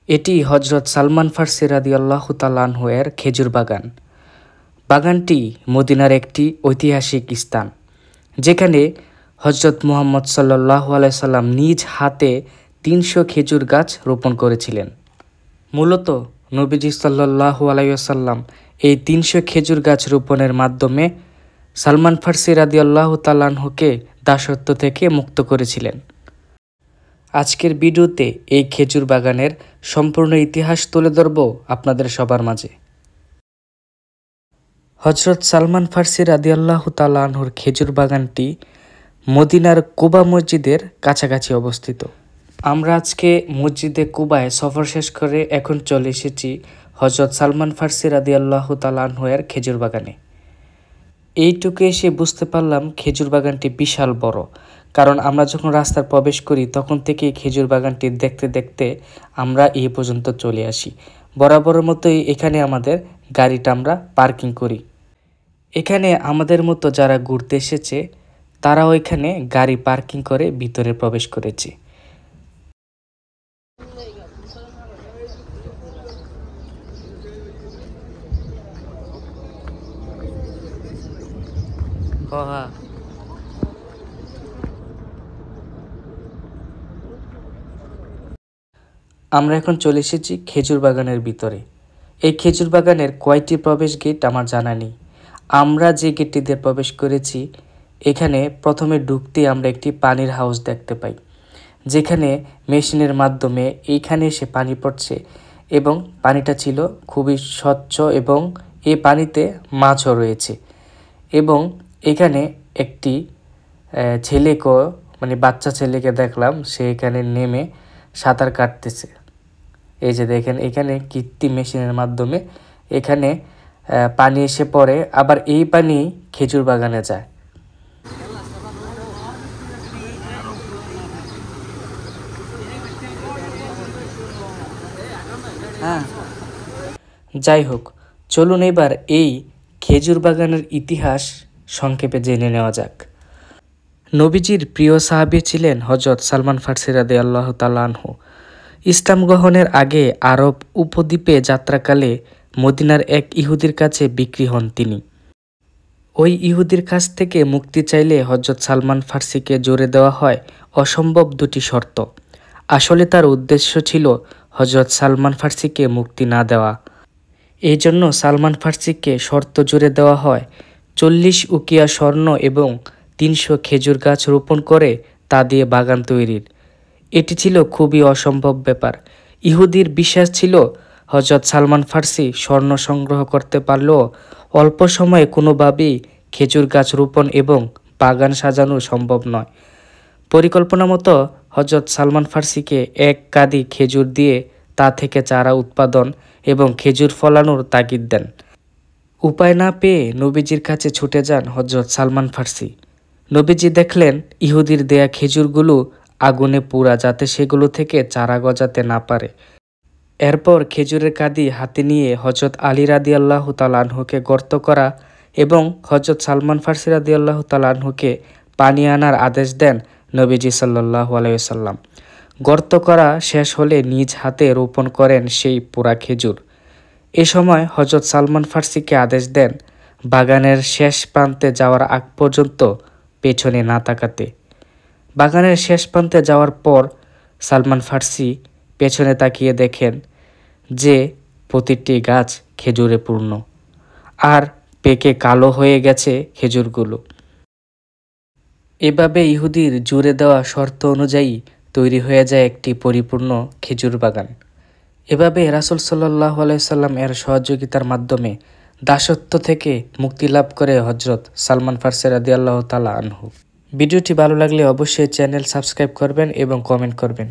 এটি হজরত সালমান ফার্সি রাদিয়াল্লাহু তাআলা আনহু এর খেজুর বাগান। বাগানটি মদিনার একটি ঐতিহাসিক স্থান, যেখানে হজরত মুহাম্মদ সাল্লাল্লাহু আলাইহি সাল্লাম নিজ হাতে ৩০০ খেজুর গাছ রোপণ করেছিলেন। মূলত নবীজি সাল্লাল্লাহু আলাইহি ওয়াসাল্লাম এই ৩০০ খেজুর গাছ রোপণের মাধ্যমে সালমান ফার্সি রাদিয়াল্লাহু তাআলা আনহুকে দাসত্ব থেকে মুক্ত করেছিলেন। আজকের ভিডিওতে এই খেজুর বাগানের সম্পূর্ণ ইতিহাস তুলে ধরব আপনাদের সবার মাঝে। হজরত সালমান ফার্সি রাদিয়াল্লাহু তাআলা আনহুর খেজুর বাগানটি মদিনার কুবা মসজিদের কাছাকাছি অবস্থিত। আমরা আজকে মসজিদে কুবায় সফর শেষ করে এখন চলে এসেছি হজরত সালমান ফার্সি রাদিয়াল্লাহু তাআলা আনহু এর খেজুর বাগানে। এইটুকু এসে বুঝতে পারলাম খেজুর বাগানটি বিশাল বড়, কারণ আমরা যখন রাস্তার প্রবেশ করি তখন থেকেই খেজুর বাগানটি দেখতে দেখতে আমরা এই পর্যন্ত চলে আসি। বরাবরের মতোই এখানে আমাদের গাড়িটা আমরা পার্কিং করি। এখানে আমাদের মতো যারা ঘুরতে এসেছে তারাও এখানে গাড়ি পার্কিং করে ভিতরে প্রবেশ করেছে। আমরা এখন চলে এসেছি খেজুর বাগানের ভিতরে। এই খেজুর বাগানের কয়টি প্রবেশ গেট আমার জানা নেই। আমরা যে গেটটি দিয়ে প্রবেশ করেছি এখানে প্রথমে ঢুকতেই আমরা একটি পানির হাউস দেখতে পাই, যেখানে মেশিনের মাধ্যমে এইখানে এসে পানি পড়ছে এবং পানিটা ছিল খুবই স্বচ্ছ এবং এই পানিতে মাছও রয়েছে। এবং এখানে একটি বাচ্চা ছেলেকে দেখলাম, সে এখানে নেমে সাঁতার কাটতেছে। এই যে দেখেন, এখানে কৃত্রিম মেশিনের মাধ্যমে এখানে পানি এসে পড়ে, আবার এই পানি খেজুর বাগানে যায়। যাই হোক, চলুন এবার এই খেজুর বাগানের ইতিহাস সংক্ষেপে জেনে নেওয়া যাক। নবীজির প্রিয় সাহাবী ছিলেন হজরত সালমান ফার্সি রাদিয়াল্লাহু তাআলা আনহু। ইসলাম গ্রহণের আগে আরব উপদ্বীপে যাত্রাকালে মদিনার এক ইহুদির কাছে বিক্রি হন তিনি। ওই ইহুদির কাছ থেকে মুক্তি চাইলে হজরত সালমান ফার্সিকে জোরে দেওয়া হয় অসম্ভব দুটি শর্ত। আসলে তার উদ্দেশ্য ছিল হজরত সালমান ফার্সিকে মুক্তি না দেওয়া। এই জন্য সালমান ফার্সিকে শর্ত জুড়ে দেওয়া হয় 40 উকিয়া স্বর্ণ এবং 300 খেজুর গাছ রোপণ করে তা দিয়ে বাগান তৈরির। এটি ছিল খুবই অসম্ভব ব্যাপার। ইহুদির বিশ্বাস ছিল হজরত সালমান ফার্সি স্বর্ণ সংগ্রহ করতে পারলেও অল্প সময়ে কোনোভাবেই খেজুর গাছ রোপণ এবং বাগান সাজানো সম্ভব নয়। পরিকল্পনা মতো হজরত সালমান ফার্সিকে এক কাঁদি খেজুর দিয়ে তা থেকে চারা উৎপাদন এবং খেজুর ফলানোর তাগিদ দেন। উপায় না পেয়ে নবীজির কাছে ছুটে যান হজরত সালমান ফার্সি। নবীজি দেখলেন ইহুদির দেয়া খেজুরগুলো আগুনে পুড়া, যাতে সেগুলো থেকে চারা গজাতে না পারে। এরপর খেজুরের কাঁদি হাতে নিয়ে হজরত আলী রাদিয়াল্লাহু তাআলা আনহুকে গর্ত করা এবং হজরত সালমান ফার্সি রাদিয়াল্লাহু তাআলা আনহুকে পানি আনার আদেশ দেন নবীজি সাল্লাল্লাহু আলাইহি ওয়াসাল্লাম। গর্ত করা শেষ হলে নিজ হাতে রোপণ করেন সেই পুরা খেজুর। এ সময় হজরত সালমান ফার্সিকে আদেশ দেন বাগানের শেষ প্রান্তে যাওয়ার আগ পর্যন্ত পেছনে না তাকাতে। বাগানের শেষ প্রান্তে যাওয়ার পর সালমান ফার্সি পেছনে তাকিয়ে দেখেন যে প্রতিটি গাছ খেজুরে পূর্ণ, আর পেকে কালো হয়ে গেছে খেজুরগুলো। এভাবে ইহুদির জুড়ে দেওয়া শর্ত অনুযায়ী তৈরি হয়ে যায় একটি পরিপূর্ণ খেজুর বাগান। এভাবে রাসূল সাল্লাল্লাহু আলাইহি সাল্লাম এর সহযোগিতার মাধ্যমে দাসত্ব থেকে মুক্তি লাভ করে হজরত সালমান ফার্সি রাদিয়াল্লাহু তাআলা আনহু। ভিডিওটি ভালো লাগলে অবশ্যই চ্যানেল সাবস্ক্রাইব করবেন এবং কমেন্ট করবেন।